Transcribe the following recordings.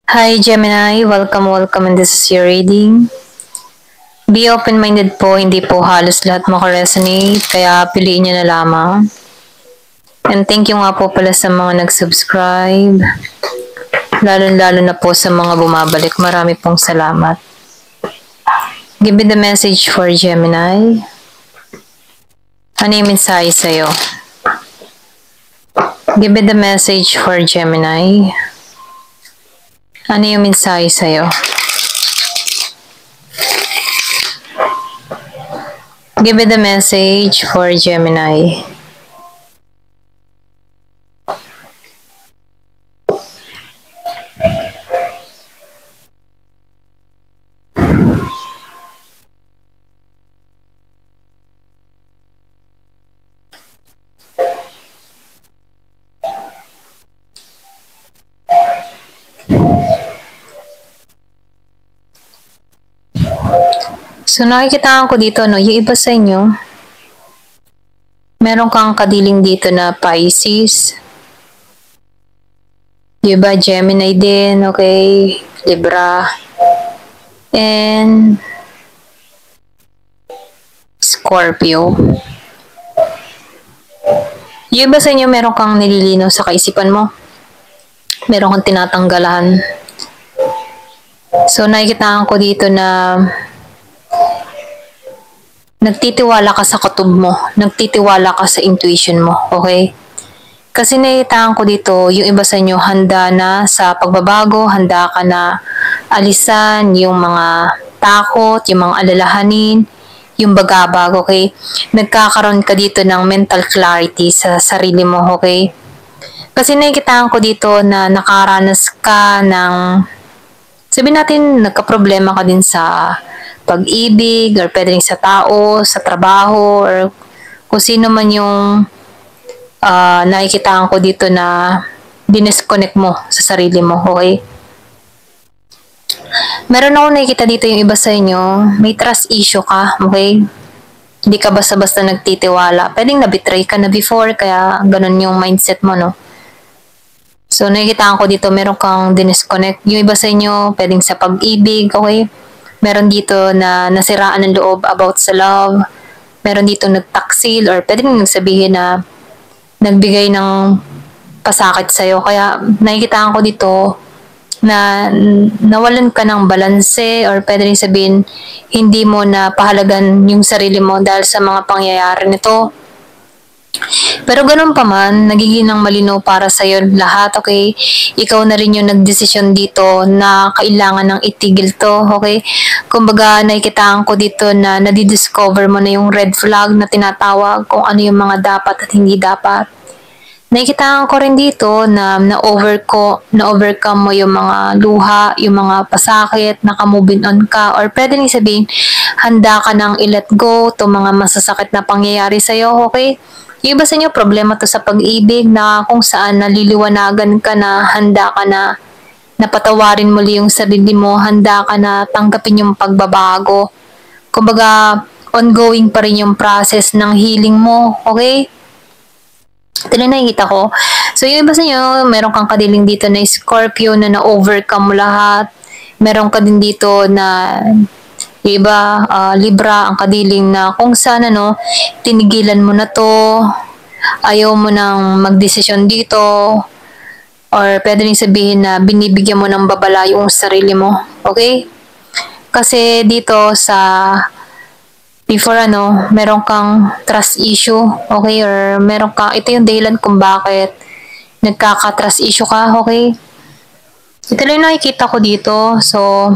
Hi Gemini, welcome and this is your reading. Be open-minded po, hindi po halos lahat makaresonate, kaya piliin nyo na lamang. And thank you nga po pala sa mga nag-subscribe, lalo na po sa mga bumabalik, marami pong salamat. Give me the message for Gemini. Ano yung mensahe sa'yo? Give me the message for Gemini. Ano yung mensahe sa'yo? Give me the message for Gemini. So nakikita ko dito, no, yung iba sa inyo, meron kang kadiling dito na Pisces. Yung iba Gemini din, okay, Libra, and Scorpio. Yung iba sa inyo, meron kang nililinaw sa kaisipan mo. Meron kang tinatanggalan. So nakikita ko dito na nagtitiwala ka sa kutob mo, nagtitiwala ka sa intuition mo, okay? Kasi nakitaan ko dito, yung iba sa inyo handa na sa pagbabago, handa ka na alisan yung mga takot, yung mga alalahanin, yung bagabag, okay? Nagkakaroon ka dito ng mental clarity sa sarili mo, okay? Kasi nakitaan ko dito na nakaranas ka ng, sabihin natin, nagka-problema ka din sa pag-ibig, or pwede rin sa tao, sa trabaho, or kung sino man yung nakikitaan ko dito na dinisconnect mo sa sarili mo, okay? Meron ako nakikita dito yung iba sa inyo, may trust issue ka, okay? Hindi ka basta-basta nagtitiwala. Pwedeng na-betray ka na before, kaya ganun yung mindset mo, no? So, nakikitaan ko dito, meron kang dinisconnect. Yung iba sa inyo, pwedeng sa pag-ibig, okay? Meron dito na nasiraan ng loob about sa love. Meron dito nagtaksil, or pwede nang sabihin na nagbigay ng pasakit sa'yo. Kaya nakikitaan ko dito na nawalan ka ng balanse, or pwede rin sabihin hindi mo na pahalagan yung sarili mo dahil sa mga pangyayari nito. Pero ganun pa man, nagiging ng malinaw para sa'yo lahat, okay? Ikaw na rin yung nagdesisyon dito na kailangan ng itigil to, okay? Kumbaga, nakikitaan ko dito na nadidiscover mo na yung red flag na tinatawag kung ano yung mga dapat at hindi dapat. Nakikitaan ko rin dito na na-overcome mo yung mga luha, yung mga pasakit, naka-moving on ka, or pwede rin sabihin, handa ka nang i-let go to mga masasakit na pangyayari sa'yo, okay? Yung iba sa inyo, problema to sa pag-ibig na kung saan naliliwanagan ka na handa ka na napatawarin muli yung sarili mo, handa ka na tanggapin yung pagbabago. Kumbaga, ongoing pa rin yung process ng healing mo, okay? Ito na nakikita ko. So, yung iba sa inyo, meron kang kadiling dito na Scorpio na na-overcome mo lahat. Meron ka din dito na yung iba, Libra, ang kadiling na kung saan tinigilan mo na to, ayaw mo nang magdesisyon dito, or pwede rin sabihin na binibigyan mo ng babala yung sarili mo. Okay? Kasi dito sa before meron kang trust issue, okay? Or meron kang, ito yung dahilan kung bakit nagkaka-trust issue ka, okay? Ito lang yung nakikita ko dito. So,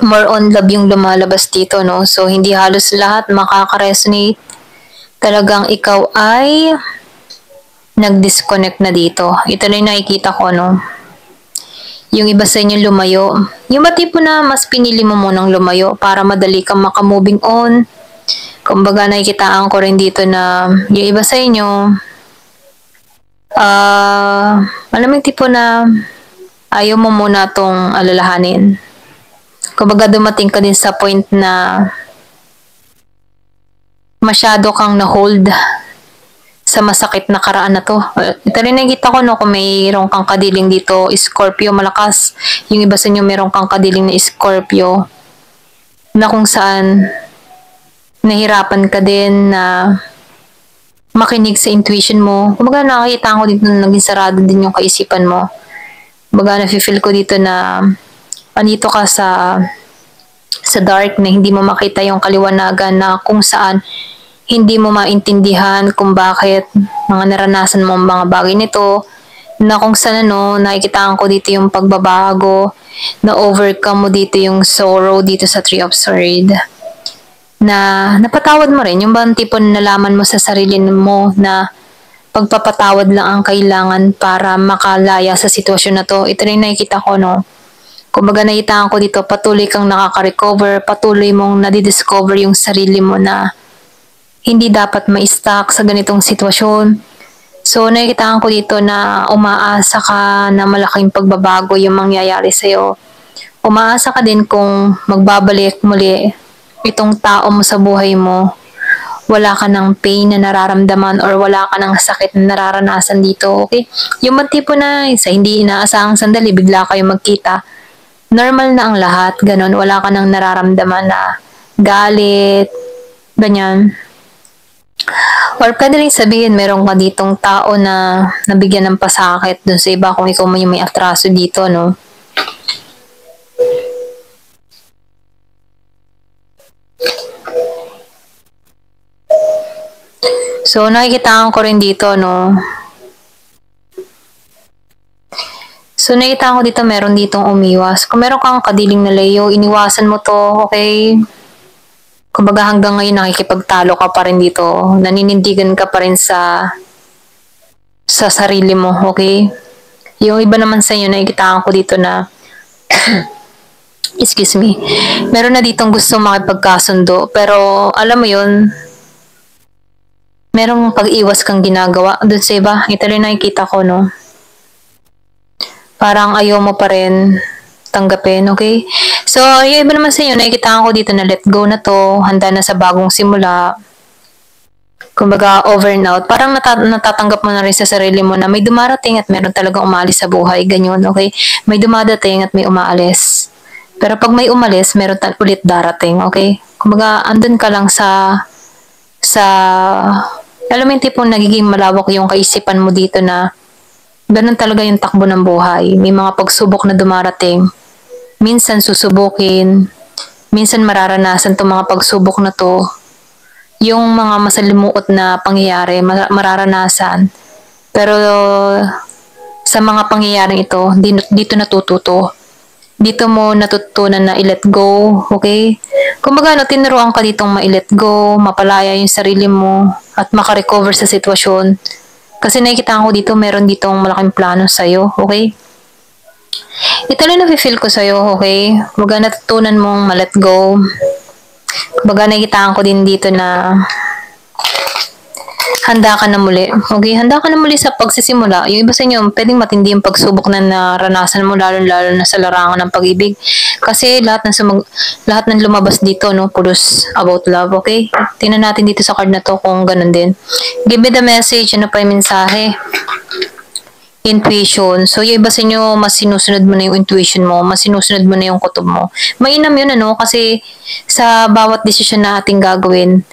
more on love yung lumalabas dito, no? So, hindi halos lahat makaka-resonate. Talagang ikaw ay nag-disconnect na dito. Ito lang yung nakikita ko, no? Yung iba sa inyo lumayo. Yung ba tipo na mas pinili mo munang lumayo para madali kang maka-moving on. Kumbaga nakikitaan ko rin dito na yung iba sa inyo, alam mo yung tipo na ayaw mo muna tong alalahanin. Kumbaga dumating ka din sa point na masyado kang na-hold sa masakit na karaan na to. Ito rin nakikita ko, no, kung mayroong kang kadiling dito, Scorpio, malakas. Yung iba sa inyo mayroong kang kadiling na Scorpio, na kung saan nahirapan ka din na makinig sa intuition mo. Kumbaga nakakita ko dito na naging sarado din yung kaisipan mo. Kumbaga nafe-feel ko dito na andito ka sa dark, na hindi mo makita yung kaliwanagan, na kung saan hindi mo maintindihan kung bakit mga naranasan mo mga bagay nito, na kung saan nakikitaan ko dito yung pagbabago, na overcome mo dito yung sorrow dito sa Three of Swords, na napatawad mo rin, yung bang tipo na nalaman mo sa sarili mo na pagpapatawad lang ang kailangan para makalaya sa sitwasyon na to. Ito rin nakikita ko, no. Kumbaga nakitaan ko dito, patuloy kang nakaka-recover, patuloy mong nadidiscover yung sarili mo na hindi dapat ma-stuck sa ganitong sitwasyon. So nakikitaan ko dito na umaasa ka na malaking pagbabago yung mangyayari sa'yo. Umaasa ka din kung magbabalik muli itong tao mo sa buhay mo. Wala ka ng pain na nararamdaman or wala ka ng sakit na nararanasan dito, okay? Yung tipo na sa hindi inaasahang sandali, bigla kayo magkita. Normal na ang lahat, ganun. Wala ka ng nararamdaman na galit, ganyan. Or pwede rin sabihin, meron ka ditong tao na nabigyan ng pasakit dun sa iba kung ikaw mo yung may atraso dito, no? So, nakikitaan ko rin dito, no? So, nakita ko dito, meron ditong umiwas. Kung meron kang kadiling na Leo, iniwasan mo to, okay? Kumbaga hanggang ngayon nakikipagtalo ka pa rin dito. Naninindigan ka pa rin sa sarili mo, okay? Yung iba naman sa inyo, nakikita ko dito na excuse me, meron na ditong gusto makipagkasundo, pero alam mo yun, merong pag-iwas kang ginagawa dun sa iba. Ito rin nakikita ko, no? Parang ayaw mo pa rin tanggapin, okay? So, yung iba naman sa inyo, nakikita ko dito na let go na to, handa na sa bagong simula. Kumbaga, over and out. Parang natatanggap mo na rin sa sarili mo na may dumarating at meron talagang umalis sa buhay. Ganyan, okay? May dumadating at may umaalis. Pero pag may umalis, meron ulit darating, okay? Kumbaga, andun ka lang sa alam mo yung tipong nagiging malawak yung kaisipan mo dito na ganun talaga yung takbo ng buhay. May mga pagsubok na dumarating. Minsan susubukin, minsan mararanasan itong mga pagsubok na to. Yung mga masalimuot na pangyayari, mararanasan. Pero sa mga pangyayaring ito, dito natututo. Dito mo natutunan na i-let go, okay? Kumbaga, tinuruan ka ditong ma-let go, mapalaya yung sarili mo, at makarecover sa sitwasyon. Kasi nakikita ko dito, meron ditong malaking plano sa'yo, okay? Ito lang na-feel ko sa'yo, okay? Kumbaga, natutunan mong ma-let go. Kumbaga, nakikita ko din dito na handa ka na muli. Okay, handa ka na muli sa pagsisimula. Yung iba sa inyo, pwedeng matindi yung pagsubok na naranasan mo, lalo-lalo na sa larangan ng pag-ibig. Kasi lahat ng lumabas dito, no, puros about love, okay? Tingnan natin dito sa card na to kung ganun din. Give me the message, ano pa yung mensahe? Intuition. So, yung iba sa inyo, mas sinusunod mo na yung intuition mo, mas sinusunod mo na yung kutob mo. Mainam yun, ano? Kasi sa bawat desisyon na ating gagawin,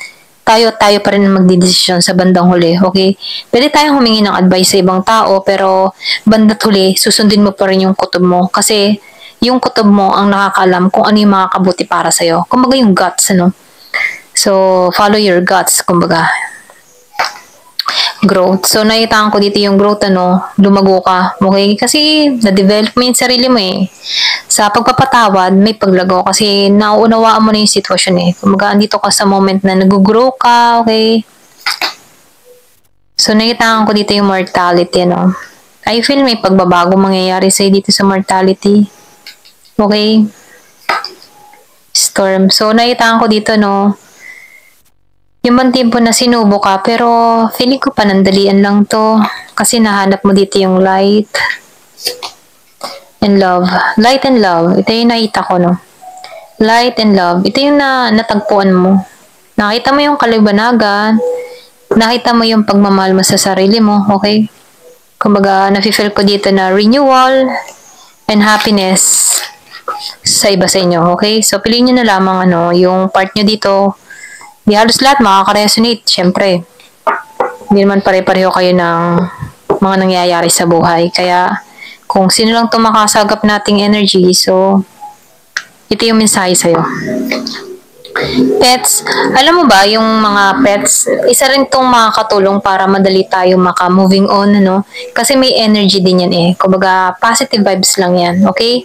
tayo pa rin magdidesisyon sa bandang huli, okay? Pwede tayong humingi ng advice sa ibang tao, pero banda't huli, susundin mo pa rin yung kutob mo. Kasi yung kutob mo ang nakakaalam kung ano yung makakabuti para sa'yo. Kumbaga yung guts, ano? So, follow your guts, kumbaga. Growth. So, nakitaan ko dito yung growth, ano, lumago ka. Okay? Kasi, na-develop mo yung sarili mo eh. Sa pagpapatawad, may paglago kasi nauunawaan mo na yung sitwasyon eh. Kumbaga, andito ka sa moment na nag-grow ka, okay? So, nakitaan ko dito yung mortality, no? I feel may pagbabago mangyayari sa'yo dito sa mortality. Okay? Storm. So, nakitaan ko dito, no? Yung bang tempo na sinubo ka, pero feeling ko panandalian lang to. Kasi nahanap mo dito yung light and love. Light and love. Ito yung nakita ko, no? Light and love. Ito yung natagpuan mo. Nakita mo yung kalibanagan. nakita mo yung pagmamahal mo sa sarili mo, okay? Kumbaga, nafe-feel ko dito na renewal and happiness sa iba sa inyo, okay? So, piliin nyo na lamang yung part nyo dito. Di halos lahat makaka-resonate, syempre. Hindi naman pare-pareho kayo ng mga nangyayari sa buhay. Kaya, kung sino lang itong makasagap nating energy, so, ito yung mensahe sa'yo. Pets, alam mo ba, yung mga pets, isa rin itong makakatulong para madali tayo maka-moving on, Kasi may energy din yan eh. Kumbaga, positive vibes lang yan, okay?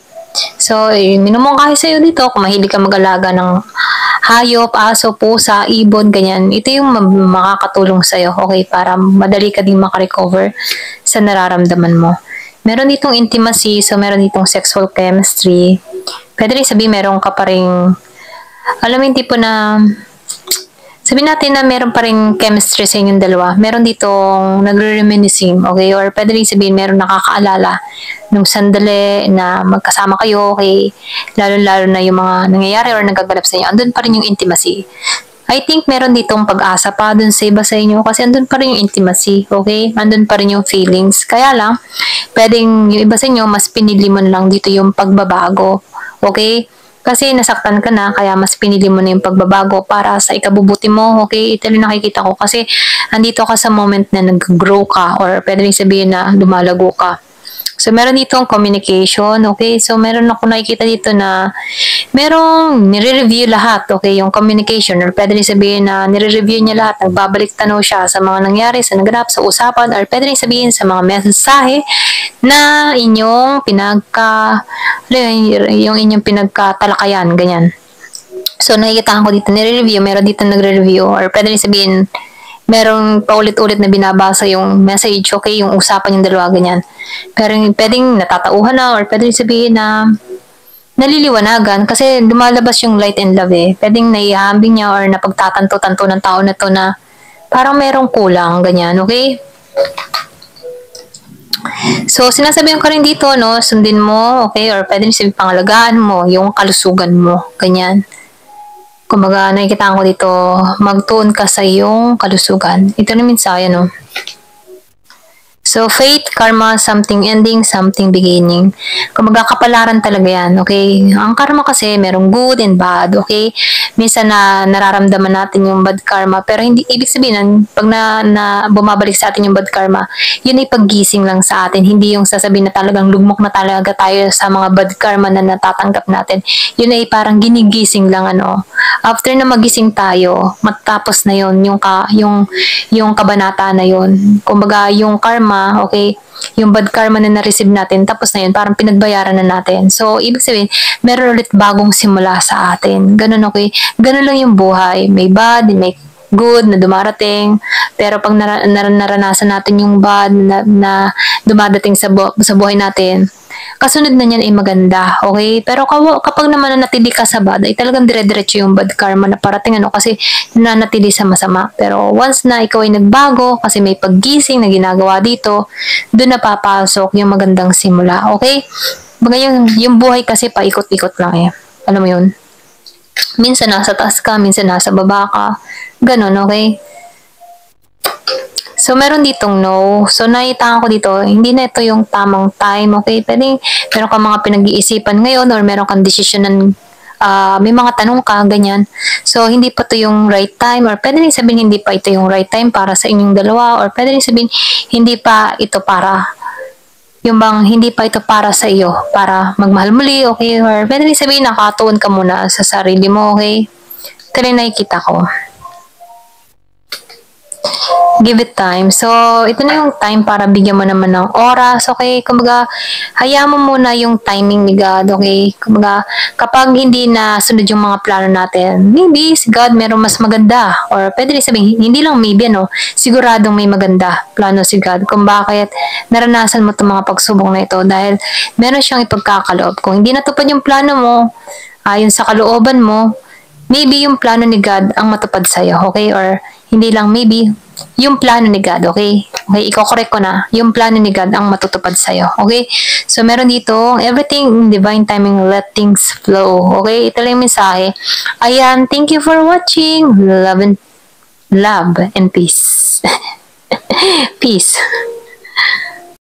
So, minumungkahi sa'yo dito, kung mahilig ka mag-alaga ng hayop, aso, pusa, ibon, ganyan. Ito yung makakatulong sa'yo, okay? Para madali ka din makarecover sa nararamdaman mo. Meron ditong intimacy, so meron ditong sexual chemistry. Pwede rin sabihin, meron ka pa rin, alam mo yung tipo na, sabihin natin na meron pa rin chemistry sa inyong dalawa. Meron ditong nagre-reminiscing, okay? Or pwede rin sabihin, meron nakakaalala nung sandali na magkasama kayo, okay? Lalo-lalo na yung mga nangyayari or nagagalap sa inyo. Andun pa rin yung intimacy. I think meron ditong pag-asa pa dun sa iba sa inyo kasi andun pa rin yung intimacy, okay? Andun pa rin yung feelings. Kaya lang, pwedeng yung iba sa inyo, mas pinili mo lang dito yung pagbabago, okay? Kasi nasaktan ka na, kaya mas pinili mo na yung pagbabago para sa ikabubuti mo, okay? Ito rin nakikita ko kasi andito ka sa moment na nag-grow ka or pwede rin sabihin na lumalago ka. So, meron dito ang communication, okay? So, meron ako nakikita dito na merong nire-review lahat, okay? Yung communication, or pwede rin sabihin na nire-review niya lahat, nagbabalik tanaw siya sa mga nangyari, sa naganap, sa usapan, or pwede rin sabihin sa mga mensahe na inyong yung inyong pinagkatalakayan, ganyan. So, nakikita ko dito nire-review, meron dito nagre-review, or pwede rin sabihin merong paulit-ulit na binabasa yung message, okay, yung usapan yung dalawa, ganyan. Pero pwedeng natatauhan na or pwedeng sabihin na naliliwanagan kasi lumalabas yung light and love eh. Pwedeng naihahambing niya or napagtatanto-tanto ng tao na to na parang merong kulang, ganyan, okay? So, sinasabihan ko rin dito, sundin mo, okay, or pwedeng sabihin pangalagaan mo, yung kalusugan mo, ganyan. Kumbaga, nakikita ko dito, magtuon ka sa iyong kalusugan. Ito na mensahe, So, fate, karma, something ending, something beginning. Kumbaga, kapalaran talaga yan, okay? Ang karma kasi, merong good and bad, okay? Minsan na nararamdaman natin yung bad karma, pero hindi, ibig sabihin, pag na bumabalik sa atin yung bad karma, yun ay paggising lang sa atin. Hindi yung sasabihin na talagang lugmok na talaga tayo sa mga bad karma na natatanggap natin. Yun ay parang ginigising lang, After na magising tayo, matapos na yun, yung kabanata na yun. Kumbaga, yung karma, okay, yung bad karma na na-receive natin, tapos na yun, parang pinagbayaran na natin. So, ibig sabihin, meron ulit bagong simula sa atin. Ganun, okay? Ganun lang yung buhay. May bad, may good na dumarating, pero pag naranasan natin yung bad na dumadating sa buhay natin, kasunod na niyan ay maganda, okay? Pero kapag naman nanatili ka sa bad, ay talagang dire-diretso yung bad karma na parating, kasi nanatili sa masama. Pero once na ikaw ay nagbago, kasi may paggising na ginagawa dito, doon na papasok yung magandang simula, okay? Yung buhay kasi paikot-ikot lang eh. Alam mo yun? Minsan nasa taas ka, minsan nasa baba ka. Ganon, okay? So, meron ditong no. So, nakita ko dito, hindi na ito yung tamang time, okay? Pwede, meron kang mga pinag-iisipan ngayon or meron kang desisyonan, may mga tanong ka, ganyan. So, hindi pa ito yung right time or pwede rin sabihin hindi pa ito yung right time para sa inyong dalawa or pwede rin sabihin hindi pa ito hindi pa ito para sa iyo, para magmahal muli, okay? Or pwede rin sabihin nakatuon ka muna sa sarili mo, okay? Ito rin nakikita ko. Give it time. So, ito na yung time para bigyan mo naman ng oras, okay? Kumbaga, hayaan mo muna yung timing ni God, okay? Kumbaga, kapag hindi na sunod yung mga plano natin, maybe si God meron mas maganda. Or pwede rin sabihin, hindi lang maybe, siguradong may maganda plano si God. Kung bakit naranasan mo itong mga pagsubok na ito dahil meron siyang ipagkakaloob. Kung hindi natupad yung plano mo, ayon sa kalooban mo, maybe yung plano ni God ang matupad sa'yo, okay? Or hindi lang maybe, yung plano ni God, okay? Okay, i-correct ko na. Yung plano ni God ang matutupad sa'yo, okay? So, meron dito, everything in divine timing, let things flow, okay? Ito lang yung mensahe. Ayan, thank you for watching. love, and peace. Peace.